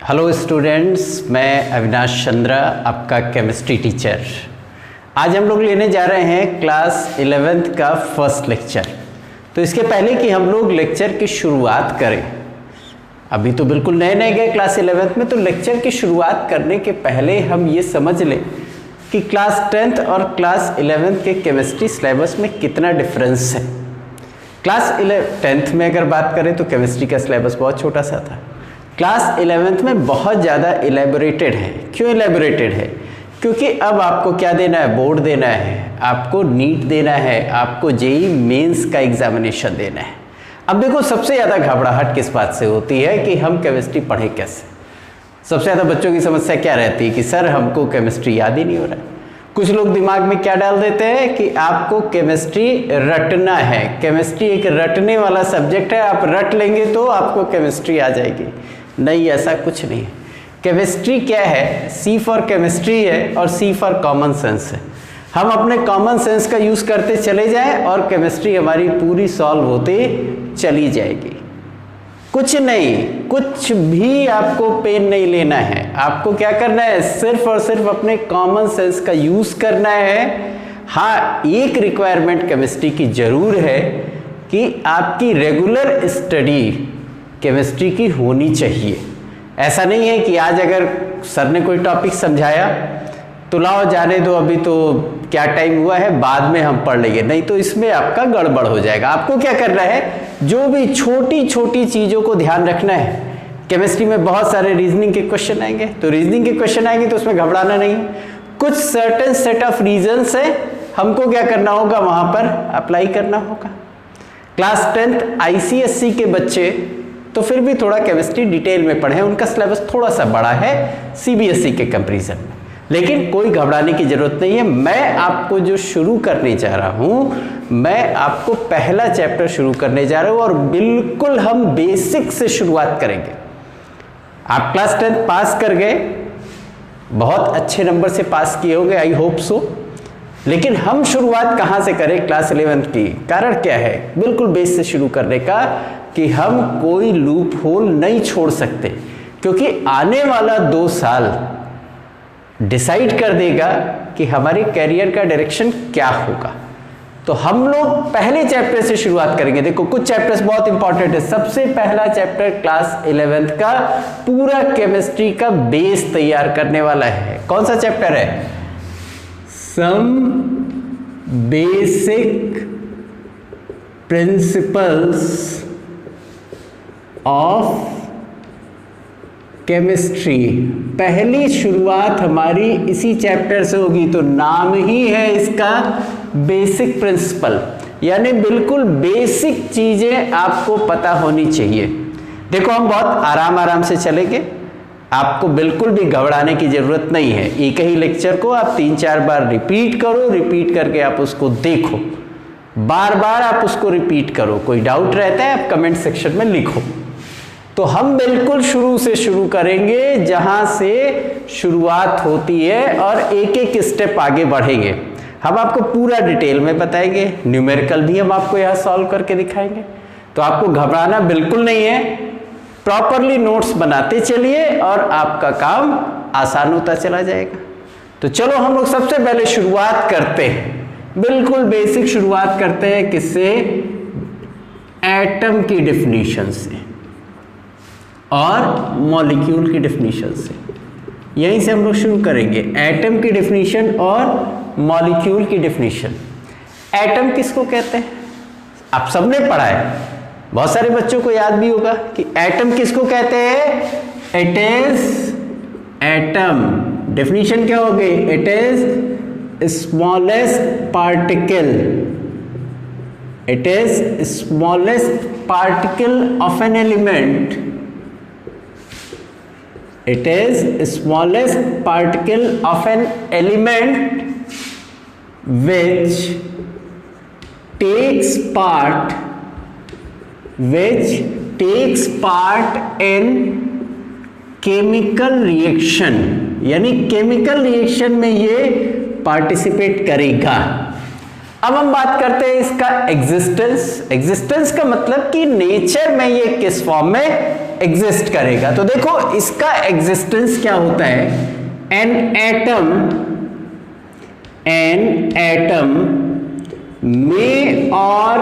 Hello students, मैं अविनाश चंद्रा, आपका chemistry teacher. आज हम लोग लेने जा रहे हैं क्लास 11th का फर्स्ट लेक्चर। तो इसके पहले कि हम लोग लेक्चर की शुरुआत करें, अभी तो बिल्कुल नए नए गए क्लास 11th में, तो लेक्चर की शुरुआत करने के पहले हम ये समझ लें कि क्लास 10th और क्लास 11th के केमिस्ट्री सिलेबस में कितना डिफरेंस है। क्लास 10th में अगर बात करें तो केमिस्ट्री का सिलेबस बहुत छोटा सा था। क्लास 11th में बहुत ज़्यादा इलेबोरेटेड है। क्यों इलेबोरेटेड है? क्योंकि अब आपको क्या देना है, बोर्ड देना है, आपको नीट देना है, आपको जेई मेंस का एग्जामिनेशन देना है। अब देखो, सबसे ज़्यादा घबराहट किस बात से होती है कि हम केमिस्ट्री पढ़ें कैसे। सबसे ज़्यादा बच्चों की समस्या क्या रहती है कि सर हमको केमिस्ट्री याद ही नहीं हो रहा है। कुछ लोग दिमाग में क्या डाल देते हैं कि आपको केमिस्ट्री रटना है, केमिस्ट्री एक रटने वाला सब्जेक्ट है, आप रट लेंगे तो आपको केमिस्ट्री आ जाएगी। नहीं, ऐसा कुछ नहीं है। केमिस्ट्री क्या है? सी फॉर केमिस्ट्री है और सी फॉर कॉमन सेंस है। हम अपने कॉमन सेंस का यूज़ करते चले जाएं और केमिस्ट्री हमारी पूरी सॉल्व होती चली जाएगी। कुछ नहीं, कुछ भी आपको पेन नहीं लेना है। आपको क्या करना है, सिर्फ और सिर्फ अपने कॉमन सेंस का यूज़ करना है। हाँ, एक रिक्वायरमेंट केमिस्ट्री की ज़रूर है कि आपकी रेगुलर स्टडी केमिस्ट्री की होनी चाहिए। ऐसा नहीं है कि आज अगर सर ने कोई टॉपिक समझाया तो लाओ जाने दो, अभी तो क्या टाइम हुआ है, बाद में हम पढ़ लेंगे। नहीं तो इसमें आपका गड़बड़ हो जाएगा। आपको क्या करना है, जो भी छोटी छोटी चीज़ों को ध्यान रखना है। केमिस्ट्री में बहुत सारे रीजनिंग के क्वेश्चन आएंगे, तो रीजनिंग के क्वेश्चन आएंगे तो उसमें घबराना नहीं है। कुछ सर्टेन सेट ऑफ रीजन्स है, हमको क्या करना होगा, वहाँ पर अप्लाई करना होगा। क्लास 10th ICSE के बच्चे तो फिर भी थोड़ा केमिस्ट्री डिटेल में पढ़े, उनका सिलेबस थोड़ा सा बड़ा है CBSE के कंपैरिजन में, लेकिन कोई घबराने की जरूरत नहीं है। मैं आपको जो शुरू करने जा रहा हूँ, मैं आपको पहला चैप्टर शुरू करने जा रहा हूँ और बिल्कुल हम बेसिक से शुरुआत करेंगे। आप क्लास 10th पास कर गए, बहुत अच्छे नंबर से पास किए होंगे, आई होप सो। लेकिन हम शुरुआत कहाँ से करें क्लास 11th की? कारण क्या है बिल्कुल बेस से शुरू करने का, कि हम कोई लूप होल नहीं छोड़ सकते, क्योंकि आने वाला 2 साल डिसाइड कर देगा कि हमारे कैरियर का डायरेक्शन क्या होगा। तो हम लोग पहले चैप्टर से शुरुआत करेंगे। देखो, कुछ चैप्टर्स बहुत इंपॉर्टेंट है। सबसे पहला चैप्टर क्लास 11th का पूरा केमिस्ट्री का बेस तैयार करने वाला है। कौन सा चैप्टर है? Some basic principles of chemistry. पहली शुरुआत हमारी इसी चैप्टर से होगी, तो नाम ही है इसका बेसिक प्रिंसिपल, यानी बिल्कुल बेसिक चीजें आपको पता होनी चाहिए। देखो, हम बहुत आराम आराम से चलेंगे, आपको बिल्कुल भी घबराने की जरूरत नहीं है। एक ही लेक्चर को आप 3-4 बार रिपीट करो, रिपीट करके आप उसको देखो, बार बार आप उसको रिपीट करो। कोई डाउट रहता है आप कमेंट सेक्शन में लिखो। तो हम बिल्कुल शुरू से शुरू करेंगे, जहां से शुरुआत होती है, और एक एक स्टेप आगे बढ़ेंगे। हम आपको पूरा डिटेल में बताएंगे, न्यूमेरिकल भी हम आपको यहाँ सॉल्व करके दिखाएंगे। तो आपको घबराना बिल्कुल नहीं है। प्रॉपरली नोट्स बनाते चलिए और आपका काम आसान होता चला जाएगा। तो चलो हम लोग सबसे पहले शुरुआत करते हैं, बिल्कुल बेसिक शुरुआत करते हैं। किससे? एटम की डेफिनेशन से और मॉलिक्यूल की डेफिनेशन से। यहीं से हम लोग शुरू करेंगे, एटम की डेफिनेशन और मॉलिक्यूल की डेफिनेशन। एटम किसको कहते हैं? आप सबने पढ़ा है, बहुत सारे बच्चों को याद भी होगा कि एटम किसको कहते हैं। इट इज एटम, डेफिनेशन क्या होगी? It is smallest particle, it is smallest particle of an element, it is smallest particle of an element which takes part in chemical reaction, यानी केमिकल रिएक्शन में ये participate करेगा। अब हम बात करते हैं इसका एग्जिस्टेंस। एग्जिस्टेंस का मतलब कि नेचर में ये किस फॉर्म में एग्जिस्ट करेगा। तो देखो इसका एग्जिस्टेंस क्या होता है, an atom may or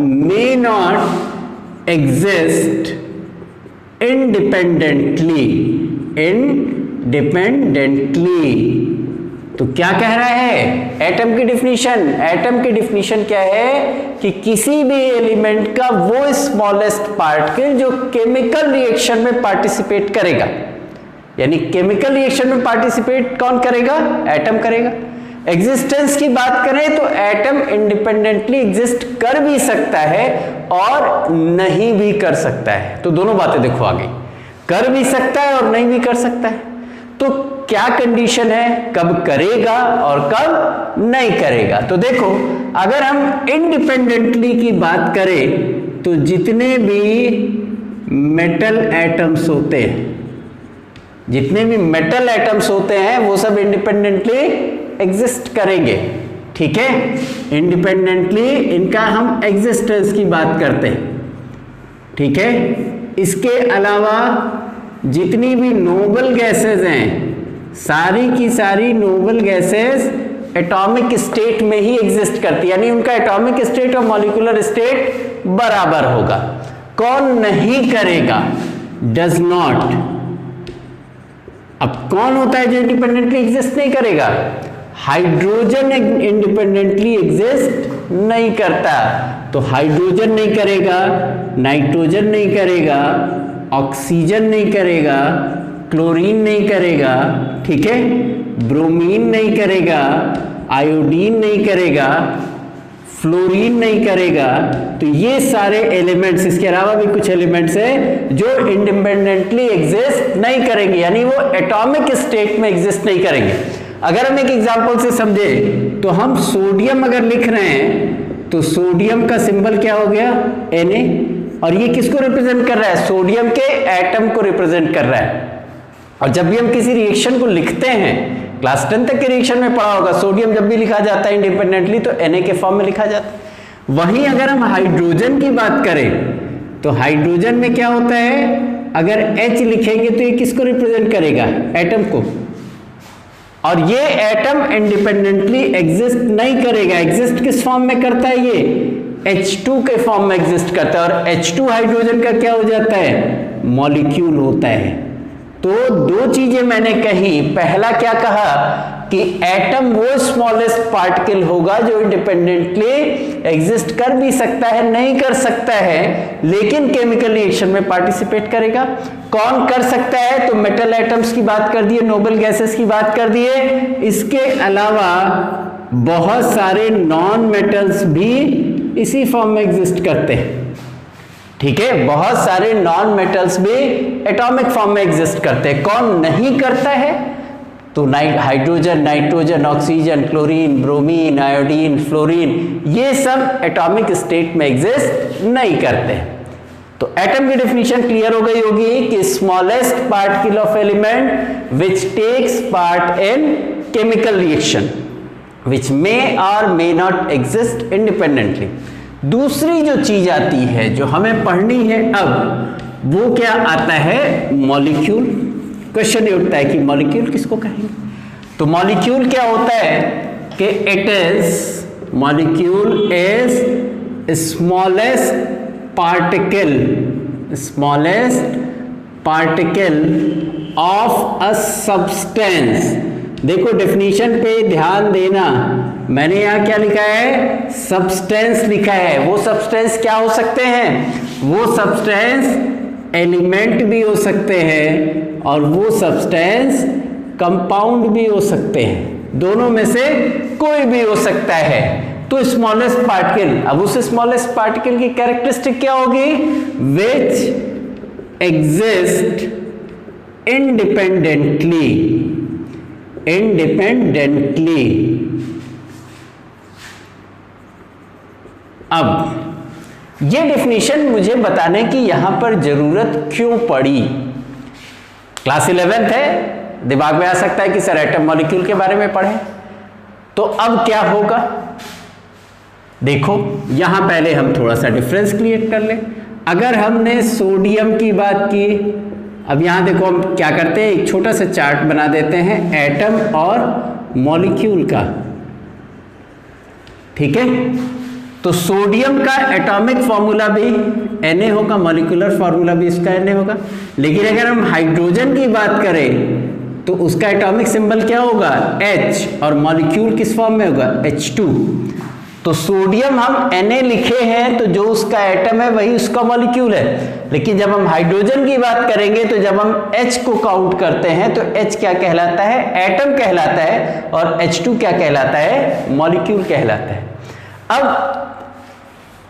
may not exist independently। तो क्या कह रहा है एटम की डिफिनीशन? एटम की डिफिनीशन क्या है कि किसी भी एलिमेंट का वो स्मॉलेस्ट पार्टिकल जो केमिकल रिएक्शन में पार्टिसिपेट करेगा, यानी केमिकल रिएक्शन में पार्टिसिपेट कौन करेगा? एटम करेगा। एग्जिस्टेंस की बात करें तो एटम इंडिपेंडेंटली एग्जिस्ट कर भी सकता है और नहीं भी कर सकता है। तो दोनों बातें देखो आगे, कर भी सकता है और नहीं भी कर सकता है। तो क्या कंडीशन है, कब करेगा और कब नहीं करेगा? तो देखो अगर हम इंडिपेंडेंटली की बात करें तो जितने भी मेटल एटम्स होते हैं, जितने भी मेटल एटम्स होते हैं वो सब इंडिपेंडेंटली एग्जिस्ट करेंगे। ठीक है, इंडिपेंडेंटली इनका हम एग्जिस्टेंस की बात करते हैं। ठीक है, इसके अलावा जितनी भी नोबल गैसेस हैं, सारी की सारी नोबल गैसेस एटॉमिक स्टेट में ही एग्जिस्ट करती है, यानी उनका एटॉमिक स्टेट और मॉलिक्यूलर स्टेट बराबर होगा। कौन नहीं करेगा? Does not. अब कौन होता है जो इंडिपेंडेंटली एग्जिस्ट नहीं करेगा? हाइड्रोजन इंडिपेंडेंटली एग्जिस्ट नहीं करता। तो हाइड्रोजन नहीं करेगा, नाइट्रोजन नहीं करेगा, ऑक्सीजन नहीं करेगा, क्लोरीन नहीं करेगा, ठीक है, ब्रोमीन नहीं करेगा, आयोडीन नहीं करेगा, फ्लोरीन नहीं करेगा। तो ये सारे एलिमेंट्स, इसके अलावा भी कुछ एलिमेंट्स हैं जो इंडिपेंडेंटली एग्जिस्ट नहीं करेंगे, यानी वो एटॉमिक स्टेट में एग्जिस्ट नहीं करेंगे। अगर हम एक एग्जांपल से समझे तो हम सोडियम अगर लिख रहे हैं तो सोडियम का सिंबल क्या हो गया? Na, और ये किसको रिप्रेजेंट कर रहा है? सोडियम के एटम को रिप्रेजेंट कर रहा है। और जब भी हम किसी रिएक्शन को लिखते हैं, क्लास 10 तक के रिएक्शन में पढ़ा होगा, सोडियम जब भी लिखा जाता है इंडिपेंडेंटली तो Na के फॉर्म में लिखा जाता है। वहीं अगर हम हाइड्रोजन की बात करें तो हाइड्रोजन में क्या होता है? अगर H लिखेंगे तो ये किसको रिप्रेजेंट करेगा? एटम को। और ये एटम इंडिपेंडेंटली एग्जिस्ट नहीं करेगा। एग्जिस्ट किस फॉर्म में करता है? ये H2 के फॉर्म में एग्जिस्ट करता है। और H2 हाइड्रोजन का क्या हो जाता है? मॉलिक्यूल होता है। तो दो चीजें मैंने कही। पहला क्या कहा कि एटम वो स्मॉलेस्ट पार्टिकल होगा जो इंडिपेंडेंटली एग्जिस्ट कर भी सकता है, नहीं कर सकता है, लेकिन केमिकल रिएक्शन में पार्टिसिपेट करेगा। कौन कर सकता है? तो मेटल एटम्स की बात कर दिए, नोबल गैसेस की बात कर दिए। इसके अलावा बहुत सारे नॉन मेटल्स भी इसी फॉर्म में एग्जिस्ट करते हैं। ठीक है, बहुत सारे नॉन मेटल्स भी एटॉमिक फॉर्म में एग्जिस्ट करते हैं। कौन नहीं करता है? तो hydrogen, nitrogen, oxygen, chlorine, bromine, iodine, fluorine, ये सब एटॉमिक स्टेट में एग्जिस्ट नहीं करते। तो एटम की डेफिनेशन क्लियर हो गई होगी कि smallest particle of element which takes part in chemical reaction which may और मे नॉट एग्जिस्ट इंडिपेंडेंटली। दूसरी जो चीज आती है जो हमें पढ़नी है अब, वो क्या आता है? मॉलिक्यूल। क्वेश्चन ये उठता है कि मॉलिक्यूल किसको कहेंगे? तो मॉलिक्यूल क्या होता है कि it is, molecule is smallest particle of a substance. देखो डेफिनेशन पे ध्यान देना, मैंने यहां क्या लिखा है? सब्सटेंस लिखा है। वो सब्सटेंस क्या हो सकते हैं? वो सब्सटेंस एलिमेंट भी हो सकते हैं और वो सब्सटेंस कंपाउंड भी हो सकते हैं। दोनों में से कोई भी हो सकता है। तो स्मॉलेस्ट पार्टिकल, अब उस स्मॉलेस्ट पार्टिकल की कैरेक्टरिस्टिक क्या होगी? Which exist independently. अब ये डेफिनेशन मुझे बताने की यहां पर जरूरत क्यों पड़ी? क्लास 11th है, दिमाग में आ सकता है कि सर एटम मॉलिक्यूल के बारे में पढ़े, तो अब क्या होगा, देखो यहां पहले हम थोड़ा सा डिफरेंस क्रिएट कर लें। अगर हमने सोडियम की बात की, अब यहां देखो हम क्या करते हैं, एक छोटा सा चार्ट बना देते हैं एटम और मॉलिक्यूल का, ठीक है। तो सोडियम का एटॉमिक फॉर्मूला भी Na होगा, मॉलिक्यूलर फॉर्मूला भी इसका Na होगा। लेकिन अगर हम हाइड्रोजन की बात करें तो उसका एटॉमिक सिंबल क्या होगा, H, और मॉलिक्यूल किस फॉर्म में होगा, H2। तो सोडियम हम Na लिखे हैं तो जो उसका एटम है वही उसका मॉलिक्यूल है। लेकिन जब हम हाइड्रोजन की बात करेंगे तो जब हम H को काउंट करते हैं तो H क्या कहलाता है, एटम कहलाता है, और H2 क्या कहलाता है, मॉलिक्यूल कहलाता है। अब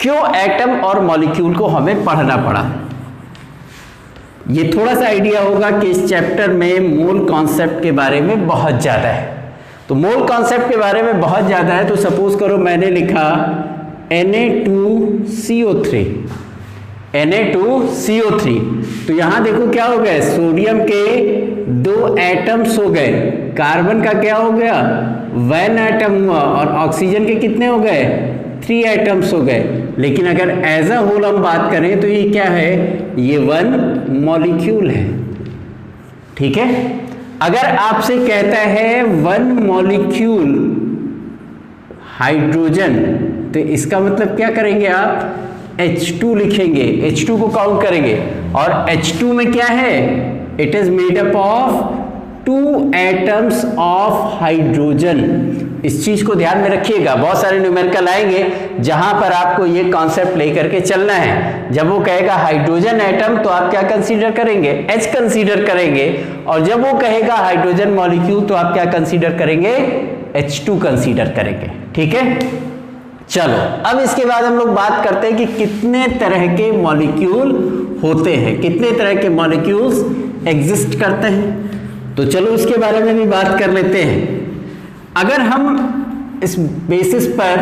क्यों एटम और मॉलिक्यूल को हमें पढ़ना पड़ा, ये थोड़ा सा आइडिया होगा कि इस चैप्टर में मोल कॉन्सेप्ट के बारे में बहुत ज़्यादा है। तो मोल कॉन्सेप्ट के बारे में बहुत ज़्यादा है, तो सपोज करो मैंने लिखा Na2CO3, Na2CO3, तो यहाँ देखो क्या हो गया, सोडियम के 2 एटम्स हो गए, कार्बन का क्या हो गया, 1 एटम हुआ, और ऑक्सीजन के कितने हो गए, 3 एटम्स हो गए। लेकिन अगर एज अ होल हम बात करें तो ये क्या है, ये 1 मॉलिक्यूल है, ठीक है। अगर आपसे कहता है 1 मॉलिक्यूल हाइड्रोजन, तो इसका मतलब क्या करेंगे आप, H2 लिखेंगे, H2 को काउंट करेंगे, और H2 में क्या है, it is made up of 2 atoms of hydrogen. इस चीज को ध्यान में रखिएगा, बहुत सारे न्यूमेरिकल आएंगे जहां पर आपको ये कॉन्सेप्ट लेकर के चलना है। जब वो कहेगा हाइड्रोजन एटम तो आप क्या कंसीडर करेंगे, H कंसीडर करेंगे, और जब वो कहेगा हाइड्रोजन मॉलिक्यूल तो आप क्या कंसीडर करेंगे, H2 कंसीडर करेंगे, ठीक है। चलो अब इसके बाद हम लोग बात करते हैं कि कितने तरह के मॉलिक्यूल होते हैं, कितने तरह के मॉलिक्यूल्स एग्जिस्ट करते हैं। तो चलो इसके बारे में भी बात कर लेते हैं। अगर हम इस बेसिस पर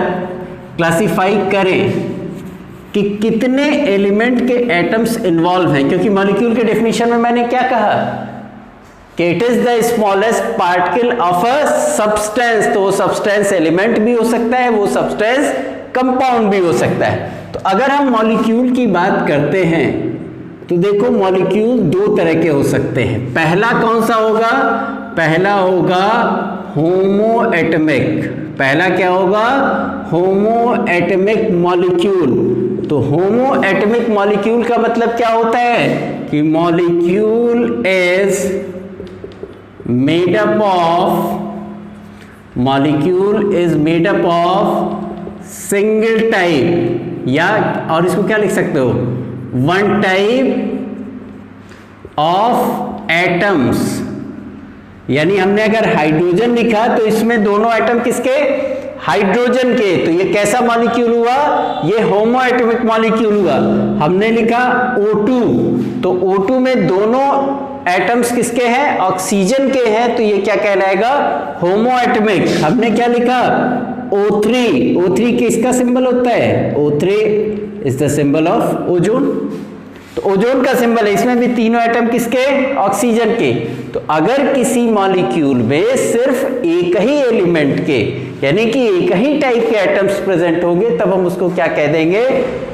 क्लासिफाई करें कि कितने एलिमेंट के एटम्स इन्वॉल्व हैं, क्योंकि मॉलिक्यूल के डेफिनेशन में मैंने क्या कहा कि it is the smallest particle of a substance, तो वो सब्सटेंस एलिमेंट भी हो सकता है, वो सब्सटेंस कंपाउंड भी हो सकता है। तो अगर हम मॉलिक्यूल की बात करते हैं तो देखो मॉलिक्यूल 2 तरह के हो सकते हैं। पहला कौन सा होगा, पहला होगा होमो एटमिक, पहला क्या होगा, होमो एटमिक मॉलिक्यूल। तो होमो एटमिक मॉलिक्यूल का मतलब क्या होता है कि molecule is made up of single type, या और इसको क्या लिख सकते हो, 1 टाइप ऑफ एटम्स। यानी हमने अगर हाइड्रोजन लिखा तो इसमें दोनों एटम किसके, हाइड्रोजन के, तो ये कैसा मॉलिक्यूल हुआ, ये होमो एटमिक मॉलिक्यूल हुआ। हमने लिखा O2, तो O2 में दोनों एटम्स किसके हैं, ऑक्सीजन के हैं, तो ये क्या कहलाएगा, होमो एटमिक। हमने क्या लिखा O3 किसका सिंबल होता है, O3 is the symbol of ozone, तो ओजोन का सिंबल है, इसमें भी तीनों एटम किसके, ऑक्सीजन के। तो अगर किसी मॉलिक्यूल में सिर्फ एक ही एलिमेंट के, यानी कि एक ही टाइप के एटम्स प्रेजेंट होंगे, तब हम उसको क्या कह देंगे,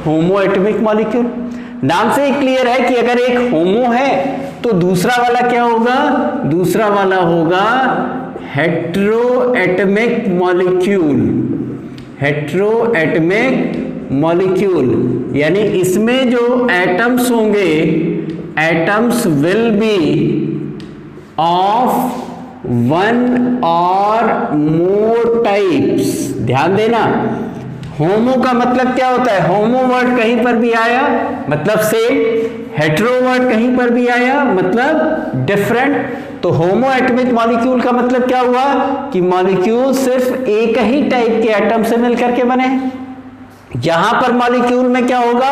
होमो एटमिक मॉलिक्यूल। नाम से ही क्लियर है कि अगर एक होमो है तो दूसरा वाला क्या होगा, दूसरा वाला होगा hetero atomic molecule, hetero atomic molecule, यानी इसमें जो एटम्स होंगे, एटम्स विल बी ऑफ 1 और मोर टाइप्स। ध्यान देना, होमो का मतलब क्या होता है, होमो वर्ड कहीं पर भी आया मतलब सेम, हेट्रो वर्ड कहीं पर भी आया मतलब डिफरेंट। तो होमो एटमिक मॉलिक्यूल का मतलब क्या हुआ कि मॉलिक्यूल सिर्फ एक ही टाइप के एटम से मिलकर के बने। यहां पर मॉलिक्यूल में क्या होगा,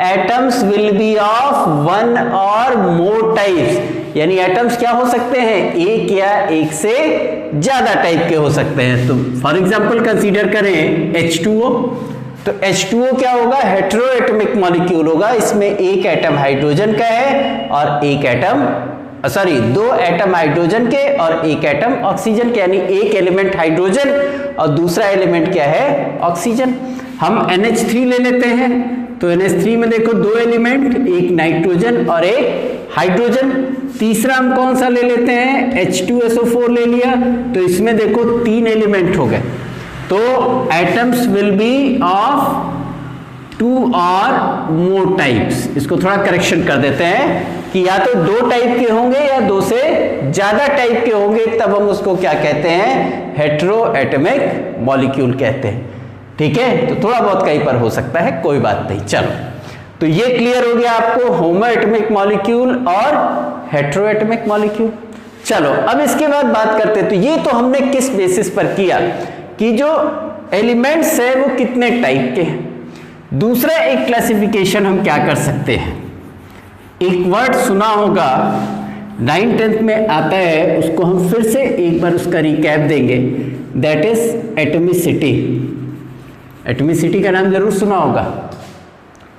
एटम्स विल बी ऑफ 1 और मोर टाइप्स, यानी एटम्स क्या हो सकते हैं, एक या एक से ज्यादा टाइप के हो सकते हैं। तो फॉर एग्जांपल कंसीडर करें H2O, तो H2O क्या होगा, हेट्रो एटमिक मॉलिक्यूल होगा, इसमें एक एटम हाइड्रोजन का है और एक एटम सॉरी 2 एटम हाइड्रोजन के और 1 एटम ऑक्सीजन के, यानी एक एलिमेंट हाइड्रोजन और दूसरा एलिमेंट क्या है, ऑक्सीजन। हम NH3 ले लेते हैं, तो NH3 में देखो 2 एलिमेंट, एक नाइट्रोजन और एक हाइड्रोजन। तीसरा हम कौन सा ले लेते हैं, H2SO4 ले लिया, तो इसमें देखो 3 एलिमेंट हो गए। तो एटम्स विल बी ऑफ 2 और मोर टाइप्स। इसको थोड़ा करेक्शन कर देते हैं कि या तो 2 टाइप के होंगे या 2 से ज्यादा टाइप के होंगे, तब हम उसको क्या कहते हैं, हेटेरोएटमिक मॉलिक्यूल कहते हैं। ठीक है, तो थोड़ा बहुत कहीं पर हो सकता है, कोई बात नहीं। चलो, तो ये क्लियर हो गया आपको होमोएटमिक मॉलिक्यूल और हेटेरोएटमिक मॉलिक्यूल। चलो अब इसके बाद बात करते हैं, तो ये तो हमने किस बेसिस पर किया कि जो एलिमेंट्स है वो कितने टाइप के हैं। दूसरा एक क्लासिफिकेशन हम क्या कर सकते हैं, एक वर्ड सुना होगा 9th-10th में आता है, उसको हम फिर से एक बार उसका रिकैप देंगे, दैट इज एटॉमिसिटी। एटॉमिसिटी का नाम जरूर सुना होगा,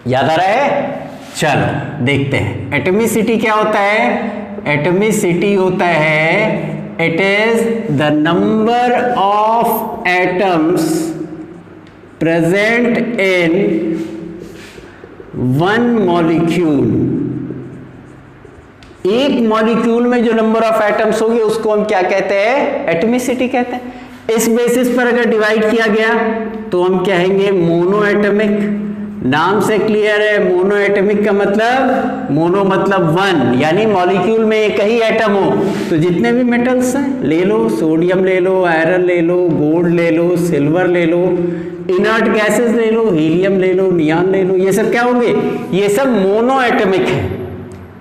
याद आ रहा है? चलो देखते हैं एटॉमिसिटी क्या होता है। एटॉमिसिटी होता है, it is the number of atoms present in one molecule. एक मॉलिक्यूल में जो नंबर ऑफ एटम्स होंगे उसको हम क्या कहते हैं, एटॉमिसिटी कहते हैं। इस बेसिस पर अगर डिवाइड किया गया तो हम कहेंगे मोनोएटमिक। नाम से क्लियर है, मोनोएटमिक का मतलब, मोनो मतलब 1, यानी मॉलिक्यूल में एक ही एटम हो तो जितने भी मेटल्स हैं ले लो, सोडियम ले लो, आयरन ले लो, गोल्ड ले लो, सिल्वर ले लो, इनर्ट गैसेस ले लो, हीलियम ले लो, नियॉन ले लो, ये सब क्या होंगे, ये सब मोनोएटमिक है।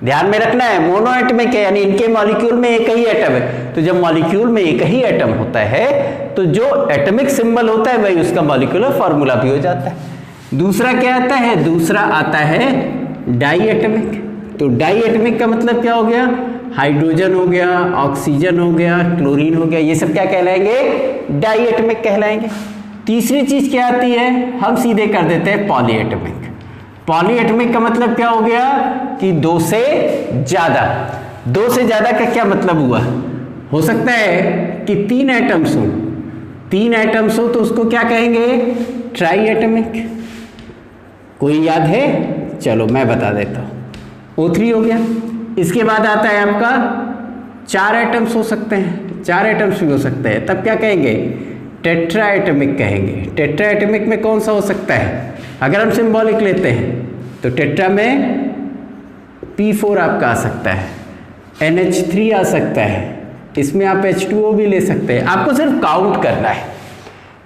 ध्यान में रखना है, मोनोएटमिक है, यानी इनके मॉलिक्यूल में एक ही एटम है। तो जब मॉलिक्यूल में एक ही एटम होता है तो जो एटॉमिक सिंबल होता है वही उसका मॉलिक्यूलर फॉर्मूला भी हो जाता है। दूसरा क्या आता है, दूसरा आता है डाईएटमिक। तो डाईएटमिक का मतलब क्या हो गया, हाइड्रोजन हो गया, ऑक्सीजन हो गया, क्लोरीन हो गया, ये सब क्या कहलाएंगे, डाईएटमिक कहलाएंगे। तीसरी चीज क्या आती है, हम सीधे कर देते हैं पॉलीएटमिक। पॉलीएटमिक का मतलब क्या हो गया कि 2 से ज्यादा। 2 से ज्यादा का क्या मतलब हुआ, हो सकता है कि 3 एटम्स हो, 3 एटम्स हो तो उसको क्या कहेंगे, ट्राईएटमिक। कोई याद है, चलो मैं बता देता हूँ। O3 हो गया। इसके बाद आता है आपका 4 एटम्स हो सकते हैं, 4 एटम्स भी हो सकते हैं, तब क्या कहेंगे, टेट्राएटमिक कहेंगे। टेट्राएटमिक में कौन सा हो सकता है, अगर हम सिंबॉलिक लेते हैं तो टेट्रा में P4 आपका आ सकता है, NH3 आ सकता है, इसमें आप H2O भी ले सकते हैं, आपको सिर्फ काउंट करना है।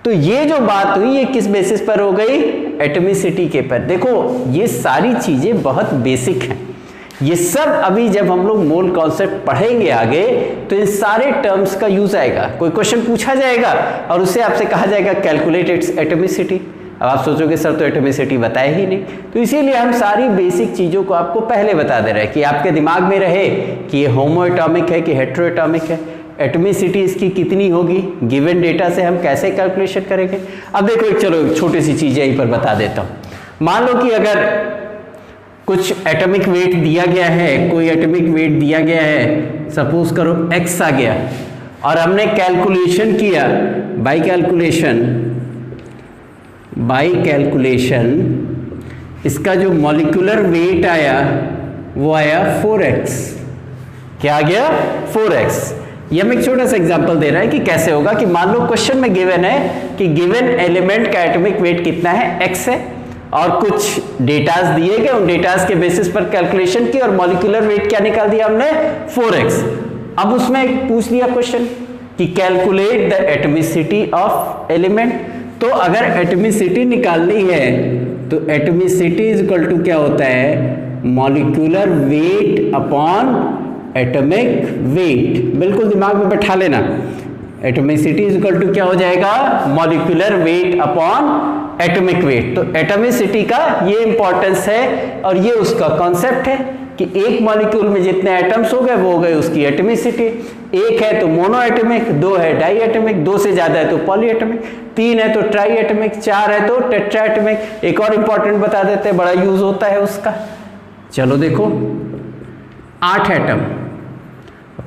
तो ये जो बात हुई ये किस बेसिस पर हो गई, एटॉमिसिटी के पर। देखो ये सारी चीजें बहुत बेसिक हैं, ये सब अभी जब हम लोग मोल कॉन्सेप्ट पढ़ेंगे आगे तो इन सारे टर्म्स का यूज आएगा। कोई क्वेश्चन पूछा जाएगा और उससे आपसे कहा जाएगा कैलकुलेट इट्स एटॉमिसिटी। अब आप सोचोगे सर तो एटॉमिसिटी बताया ही नहीं, तो इसीलिए हम सारी बेसिक चीज़ों को आपको पहले बता दे रहे हैं कि आपके दिमाग में रहे कि ये होमोएटॉमिक है कि हेटेरोएटॉमिक है, एटॉमिसिटी इसकी कितनी होगी, गिवन डेटा से हम कैसे कैलकुलेशन करेंगे। अब देखो एक चलो एक छोटी सी चीज़ यहीं पर बता देता हूँ। मान लो कि अगर कुछ एटॉमिक वेट दिया गया है, कोई एटॉमिक वेट दिया गया है, सपोज करो x आ गया, और हमने कैलकुलेशन किया बाय कैलकुलेशन इसका जो मॉलिक्यूलर वेट आया वो आया 4x। क्या आ गया, 4x। ये हम एक छोटा सा एग्जांपल दे रहा है कि कैसे होगा, कि मान लो क्वेश्चन में गिवन है कि गिवन एलिमेंट का एटॉमिक वेट कितना है, x है, और कुछ डेटास दिए गए, उन डेटास के बेसिस पर कैलकुलेशन की और मॉलिक्यूलर वेट क्या निकाल दिया हमने, 4x। अब उसमें एक पूछ लिया क्वेश्चन कि calculate the atomicity of element. तो अगर एटॉमिसिटी निकालनी है तो एटॉमिसिटी इज इक्वल टू क्या होता है, molecular weight upon atomic weight. बिल्कुल दिमाग में बैठा लेना, एटॉमिसिटी इज इक्वल टू क्या हो जाएगा, molecular weight upon atomic weight. तो एटॉमिसिटी का ये इंपॉर्टेंस है और ये उसका कॉन्सेप्ट है कि एक मॉलिक्यूल में जितने एटम्स हो गए वो हो गए उसकी एटॉमिसिटी। एक है तो मोनोएटॉमिक, 2 है डाईएटॉमिक, 2 से ज्यादा है तो पॉलीएटॉमिक, 3 है तो ट्राईएटॉमिक, 4 है तो टेट्राएटॉमिक। एक और इंपॉर्टेंट बता देते हैं, बड़ा यूज होता है उसका। चलो देखो 8 एटम,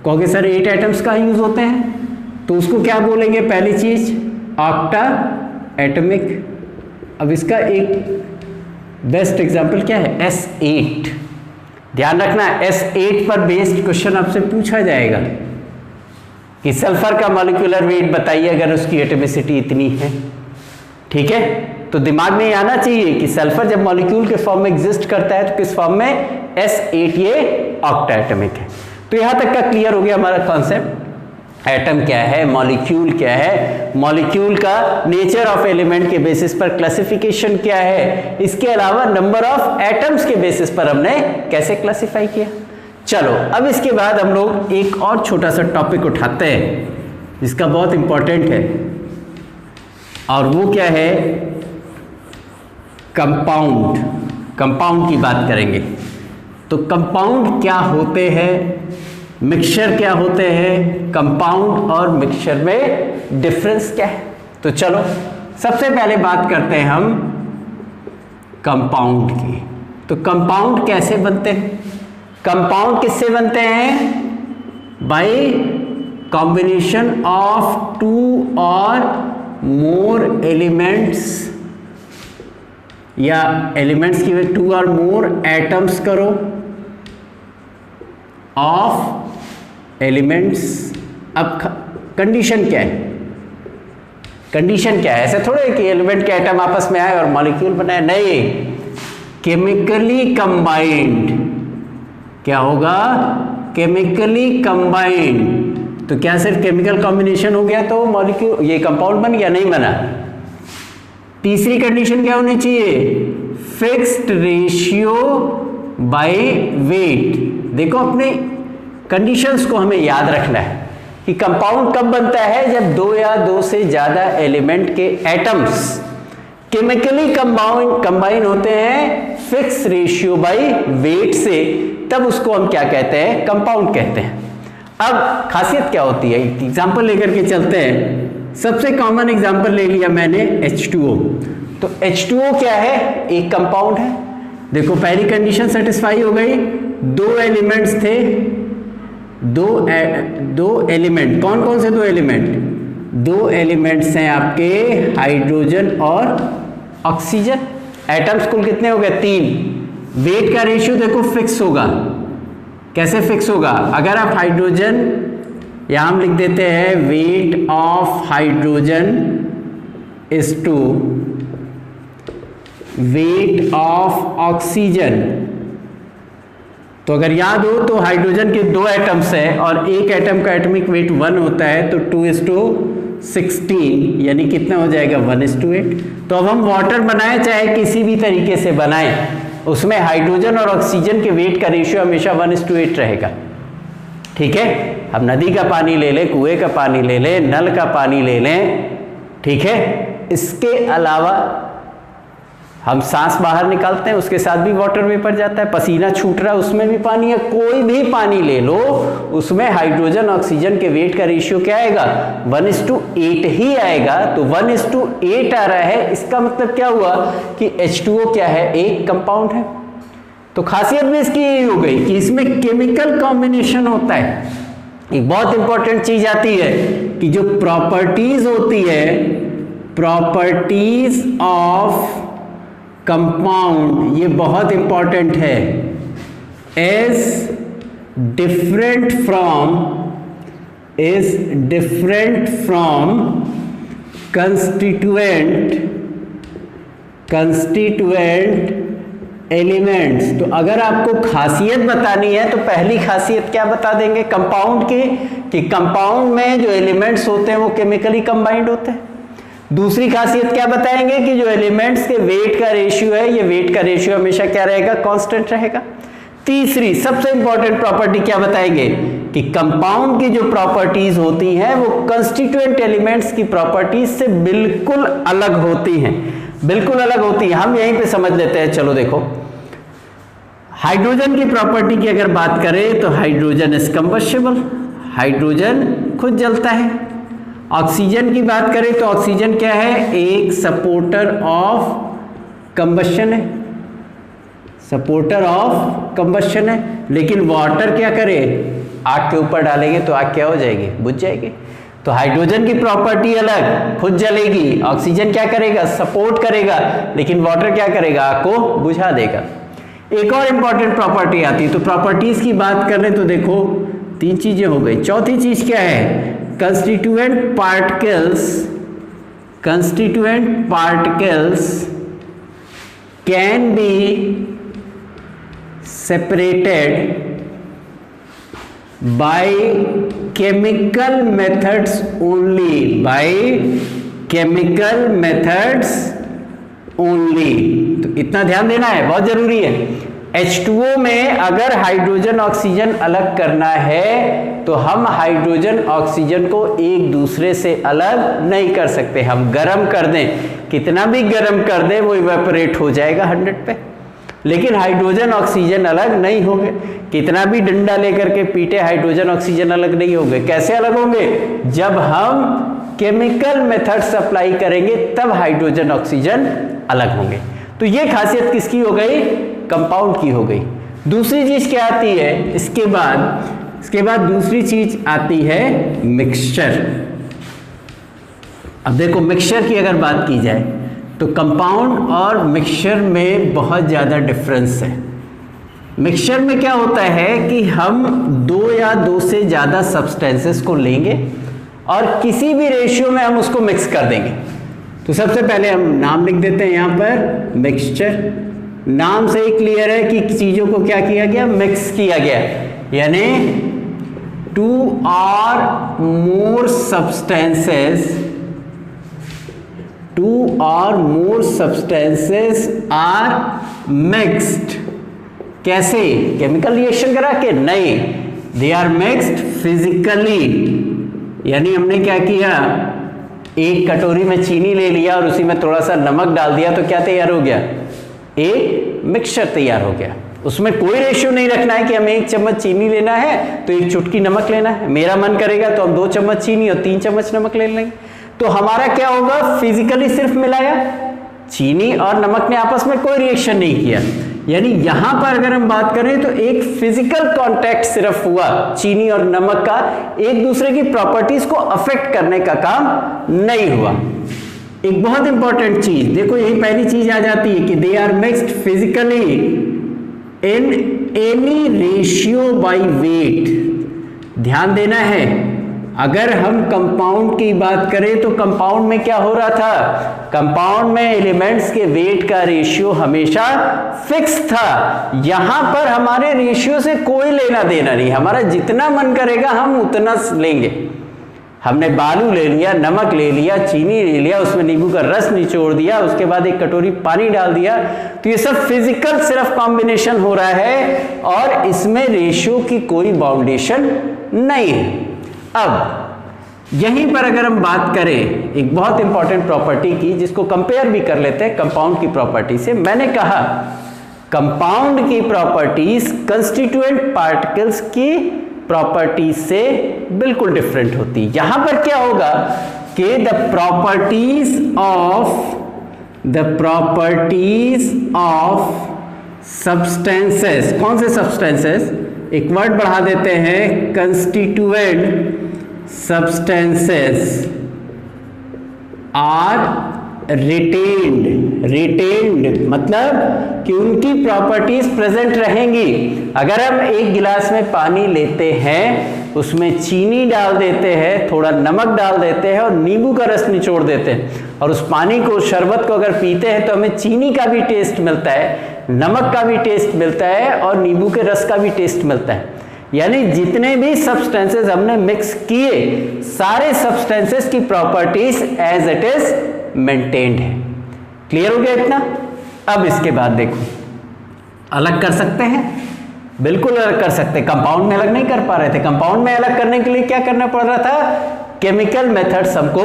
कहोगे सर 8 एटम्स का यूज होते हैं, तो उसको क्या बोलेंगे? पहली चीज ऑक्टा एटमिक। अब इसका एक बेस्ट एग्जांपल क्या है? S8। ध्यान रखना S8 पर बेस्ड क्वेश्चन आपसे पूछा जाएगा कि सल्फर का मॉलिक्यूलर वेट बताइए अगर उसकी एटमिसिटी इतनी है। ठीक है, तो दिमाग में ये आना चाहिए कि सल्फर जब मॉलिक्यूल के फॉर्म में एग्जिस्ट करता है तो किस फॉर्म में? S8, ये ऑक्टा एटमिक है। तो यहां तक का क्लियर हो गया हमारा कॉन्सेप्ट। एटम क्या है, मॉलिक्यूल क्या है, मॉलिक्यूल का नेचर ऑफ एलिमेंट के बेसिस पर क्लासिफिकेशन क्या है, इसके अलावा नंबर ऑफ एटम्स के बेसिस पर हमने कैसे क्लासिफाई किया। चलो अब इसके बाद हम लोग एक और छोटा सा टॉपिक उठाते हैं जिसका बहुत इंपॉर्टेंट है, और वो क्या है? कंपाउंड। कंपाउंड की बात करेंगे। तो कंपाउंड क्या होते हैं, मिक्सचर क्या होते हैं, कंपाउंड और मिक्सचर में डिफरेंस क्या है। तो चलो सबसे पहले बात करते हैं हम कंपाउंड की। तो कंपाउंड कैसे बनते हैं? कंपाउंड किससे बनते हैं? बाय कॉम्बिनेशन ऑफ 2 और मोर एलिमेंट्स, या एलिमेंट्स की वजह 2 और मोर एटम्स करो ऑफ एलिमेंट्स। अब कंडीशन क्या है? कंडीशन क्या है? ऐसे थोड़े कि एलिमेंट के एटम आपस में आए और मॉलिक्यूल बनाए, नहीं, केमिकली कंबाइंड। क्या होगा? Chemically combined. तो क्या सिर्फ केमिकल कॉम्बिनेशन हो गया तो मॉलिक्यूल ये कंपाउंड बन गया? नहीं बना। तीसरी कंडीशन क्या होनी चाहिए? Fixed ratio by wait. देखो अपने कंडीशंस को हमें याद रखना है कि कंपाउंड कब बनता है? जब 2 या 2 से ज्यादा एलिमेंट के एटम्स केमिकली कंबाइन होते हैं फिक्स रेशियो बाय वेट से, तब उसको हम क्या कहते हैं? कंपाउंड कहते हैं। अब खासियत क्या होती है? एक एग्जांपल लेकर के चलते हैं। सबसे कॉमन एग्जांपल ले लिया मैंने H2O। तो H2O क्या है? एक कंपाउंड है। देखो पहली कंडीशन सेटिस्फाई हो गई, 2 एलिमेंट्स थे, दो एलिमेंट। कौन कौन से 2 एलिमेंट? 2 एलिमेंट्स हैं आपके हाइड्रोजन और ऑक्सीजन। एटम्स कुल कितने हो गए? 3। वेट का रेशियो देखो फिक्स होगा। कैसे फिक्स होगा? अगर आप हाइड्रोजन, यहां हम लिख देते हैं weight of hydrogen is to weight of oxygen. तो अगर याद हो तो हाइड्रोजन के 2 एटम्स हैं और एक एटम का एटॉमिक वेट 1 होता है, तो 2:16 यानी कितना हो जाएगा? 1:8। तो अब हम वाटर बनाए चाहे किसी भी तरीके से बनाएं, उसमें हाइड्रोजन और ऑक्सीजन के वेट का रेशियो हमेशा 1:8 रहेगा। ठीक है, हम नदी का पानी ले लें, कुएं का पानी ले लें, नल का पानी ले लें, ठीक है। इसके अलावा हम सांस बाहर निकालते हैं, उसके साथ भी वाटर वेपर जाता है, पसीना छूट रहा है उसमें भी पानी है, कोई भी पानी ले लो उसमें हाइड्रोजन ऑक्सीजन के वेट का रेशियो क्या आएगा? 1:8 ही आएगा। तो 1:8 आ रहा है, इसका मतलब क्या हुआ कि H2O क्या है? एक कंपाउंड है। तो खासियत भी इसकी यही हो गई कि इसमें केमिकल कॉम्बिनेशन होता है। एक बहुत इंपॉर्टेंट चीज आती है कि जो प्रॉपर्टीज होती है, प्रॉपर्टीज ऑफ कंपाउंड, ये बहुत इंपॉर्टेंट है। Is different from constituent elements. तो अगर आपको खासियत बतानी है तो पहली खासियत क्या बता देंगे कंपाउंड की, कि कंपाउंड में जो एलिमेंट्स होते हैं वो केमिकली कंबाइंड होते हैं। दूसरी खासियत क्या बताएंगे कि जो एलिमेंट्स के वेट का रेशियो है, ये वेट का रेशियो हमेशा क्या रहेगा? कांस्टेंट रहेगा। तीसरी सबसे इंपॉर्टेंट प्रॉपर्टी क्या बताएंगे कि कंपाउंड की जो प्रॉपर्टीज होती हैं वो कंस्टिट्यूएंट एलिमेंट्स की प्रॉपर्टीज से बिल्कुल अलग होती हैं, बिल्कुल अलग होती है। हम यहीं पे समझ लेते हैं। चलो देखो, हाइड्रोजन की प्रॉपर्टी की अगर बात करें तो हाइड्रोजन इज कंबस्टिबल, हाइड्रोजन खुद जलता है। ऑक्सीजन की बात करें तो ऑक्सीजन क्या है? एक सपोर्टर ऑफ कंबस्शन है, सपोर्टर ऑफ कंबस्शन है। लेकिन वाटर क्या करे? आग के ऊपर डालेंगे तो आग क्या हो जाएगी, बुझ जाएगी। तो हाइड्रोजन की प्रॉपर्टी अलग, खुद जलेगी, ऑक्सीजन क्या करेगा, सपोर्ट करेगा, लेकिन वाटर क्या करेगा, आग को बुझा देगा। एक और इंपॉर्टेंट प्रॉपर्टी आती है, तो प्रॉपर्टीज की बात करें तो देखो 3 चीजें हो गई। चौथी चीज क्या है, constituent particles can be separated by chemical methods only, तो इतना ध्यान देना है, बहुत जरूरी है। H2O में अगर हाइड्रोजन ऑक्सीजन अलग करना है तो हम हाइड्रोजन ऑक्सीजन को एक दूसरे से अलग नहीं कर सकते। हम गर्म कर दें, कितना भी गर्म कर दें वो इवेपोरेट हो जाएगा 100 पे, लेकिन हाइड्रोजन ऑक्सीजन अलग नहीं होंगे। कितना भी डंडा लेकर के पीटे, हाइड्रोजन ऑक्सीजन अलग नहीं होंगे। कैसे अलग होंगे, जब हम केमिकल मेथड्स अप्लाई करेंगे तब हाइड्रोजन ऑक्सीजन अलग होंगे। तो ये खासियत किसकी हो गई, कंपाउंड की हो गई। दूसरी चीज क्या आती है, इसके बाद दूसरी चीज आती है मिक्सचर। अब देखो मिक्सचर की अगर बात की जाए तो कंपाउंड और मिक्सचर में बहुत ज़्यादा डिफरेंस है। मिक्सचर में क्या होता है कि हम 2 या 2 से ज़्यादा सब्सटेंसेस को लेंगे और किसी भी रेशियो में हम उसको मिक्स कर देंगे। तो सबसे पहले हम नाम लिख देते हैं यहाँ पर मिक्सचर। नाम से ही क्लियर है कि चीज़ों को क्या किया गया, मिक्स किया गया, यानी 2 or more substances are mixed। कैसे, केमिकल रिएक्शन करा के नहीं, दे आर मिक्स्ड फिजिकली। यानी हमने क्या किया, एक कटोरी में चीनी ले लिया और उसी में थोड़ा सा नमक डाल दिया तो क्या तैयार हो गया, एक मिक्सचर तैयार हो गया। उसमें कोई रेशियो नहीं रखना है कि हमें 1 चम्मच चीनी लेना है तो 1 चुटकी नमक लेना है। मेरा मन करेगा तो हम 2 चम्मच चीनी और 3 चम्मच नमक ले लेंगे। तो हमारा क्या होगा, फिजिकली सिर्फ मिलाया, चीनी और नमक ने आपस में कोई रिएक्शन नहीं किया। यानी यहां पर अगर हम बात करें तो एक फिजिकल कांटेक्ट सिर्फ हुआ चीनी और नमक का, एक दूसरे की प्रॉपर्टीज को अफेक्ट करने का काम नहीं हुआ। एक बहुत इंपॉर्टेंट चीज देखो, यही पहली चीज आ जाती है कि they are mixed physically in any ratio by weight. ध्यान देना है, अगर हम कंपाउंड की बात करें तो कंपाउंड में क्या हो रहा था, कंपाउंड में एलिमेंट्स के वेट का रेशियो हमेशा फिक्स था। यहां पर हमारे रेशियो से कोई लेना देना नहीं, हमारा जितना मन करेगा हम उतना लेंगे। हमने बालू ले लिया, नमक ले लिया, चीनी ले लिया, उसमें नींबू का रस निचोड़ दिया, उसके बाद 1 कटोरी पानी डाल दिया, तो ये सब फिजिकल सिर्फ कॉम्बिनेशन हो रहा है और इसमें रेशियो की कोई बाउंडेशन नहीं है। अब यहीं पर अगर हम बात करें एक बहुत इंपॉर्टेंट प्रॉपर्टी की, जिसको कंपेयर भी कर लेते हैं कंपाउंड की प्रॉपर्टी से। मैंने कहा कंपाउंड की प्रॉपर्टीज कंस्टिट्यूएंट पार्टिकल्स की प्रॉपर्टीज से बिल्कुल डिफरेंट होती है। यहां पर क्या होगा कि द प्रॉपर्टीज ऑफ सब्सटेंसेस, कौन से सब्सटेंसेस, एक वर्ड बढ़ा देते हैं, कंस्टिट्यूएंट सब्सटेंसेस आर रिटेन्ड मतलब कि उनकी प्रॉपर्टीज प्रेजेंट रहेंगी। अगर हम एक गिलास में पानी लेते हैं, उसमें चीनी डाल देते हैं, थोड़ा नमक डाल देते हैं और नींबू का रस निचोड़ देते हैं और उस पानी को, शरबत को अगर पीते हैं तो हमें चीनी का भी टेस्ट मिलता है, नमक का भी टेस्ट मिलता है और नींबू के रस का भी टेस्ट मिलता है। यानी जितने भी सब्सटेंसेस हमने मिक्स किए, सारे सब्सटेंसेस की properties as it is maintained है। क्लियर हो गया इतना? अब इसके बाद देखो, अलग कर सकते हैं, बिल्कुल अलग कर सकते हैं। कंपाउंड में अलग नहीं कर पा रहे थे, कंपाउंड में अलग करने के लिए क्या करना पड़ रहा था, केमिकल मेथड्स हमको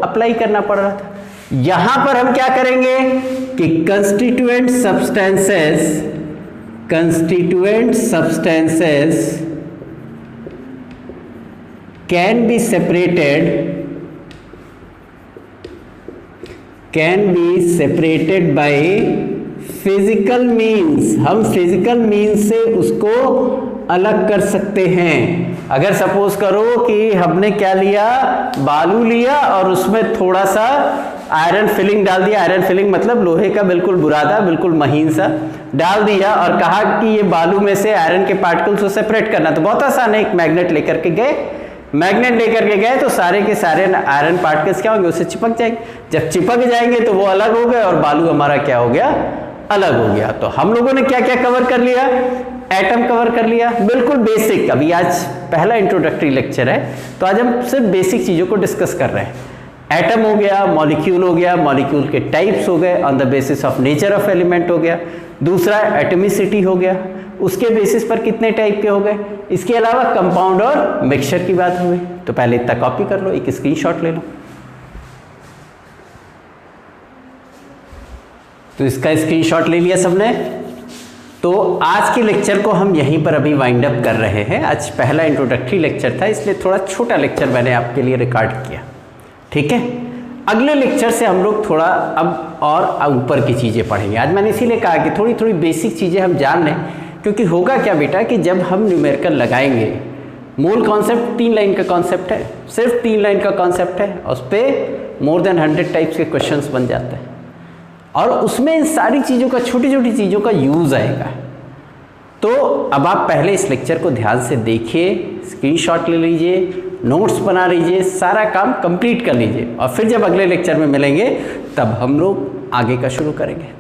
अप्लाई करना पड़ रहा था। यहां पर हम क्या करेंगे कि constituent substances can be separated by physical means. हम फिजिकल मीन्स से उसको अलग कर सकते हैं। अगर सपोज करो कि हमने क्या लिया, बालू लिया और उसमें थोड़ा सा आयरन फिलिंग डाल दिया, आयरन फिलिंग मतलब लोहे का बिल्कुल बुरादा, बिल्कुल महीन सा डाल दिया और कहा कि ये बालू में से आयरन के पार्टिकल्स को सेपरेट करना, तो बहुत आसान है। एक मैग्नेट लेकर के गए, मैग्नेट लेकर के गए तो सारे के सारे आयरन पार्टिकल्स क्या होंगे, उससे चिपक जाएंगे। जब चिपक जाएंगे तो वो अलग हो गए और बालू हमारा क्या हो गया, अलग हो गया। तो हम लोगों ने क्या क्या कवर कर लिया, एटम कवर कर लिया, बिल्कुल बेसिक। अभी आज पहला इंट्रोडक्टरी लेक्चर है तो आज हम सिर्फ बेसिक चीज़ों को डिस्कस कर रहे हैं। एटम हो गया, मॉलिक्यूल हो गया, मॉलिक्यूल के टाइप्स हो गए, on the basis of nature of element हो गया। दूसरा एटमिसिटी हो गया, उसके बेसिस पर कितने टाइप के हो गए। इसके अलावा कंपाउंड और मिक्सचर की बात हो गई। तो पहले इतना कॉपी कर लो, एक स्क्रीनशॉट ले लो। तो इसका स्क्रीनशॉट ले लिया सबने। तो आज के लेक्चर को हम यहीं पर अभी वाइंड अप कर रहे हैं। आज पहला इंट्रोडक्टरी लेक्चर था, इसलिए थोड़ा छोटा लेक्चर मैंने आपके लिए रिकॉर्ड किया, ठीक है। अगले लेक्चर से हम लोग थोड़ा अब और ऊपर की चीज़ें पढ़ेंगे। आज मैंने इसीलिए कहा कि थोड़ी थोड़ी बेसिक चीज़ें हम जान लें, क्योंकि होगा क्या बेटा कि जब हम न्यूमेरिकल लगाएंगे, मूल कॉन्सेप्ट 3 लाइन का कॉन्सेप्ट है, सिर्फ 3 लाइन का कॉन्सेप्ट है, उस पर मोर देन 100 टाइप्स के क्वेश्चंस बन जाते हैं और उसमें इन सारी चीज़ों का, छोटी छोटी चीज़ों का यूज़ आएगा। तो अब आप पहले इस लेक्चर को ध्यान से देखिए, स्क्रीनशॉट ले लीजिए, नोट्स बना लीजिए, सारा काम कंप्लीट कर लीजिए और फिर जब अगले लेक्चर में मिलेंगे तब हम लोग आगे का शुरू करेंगे।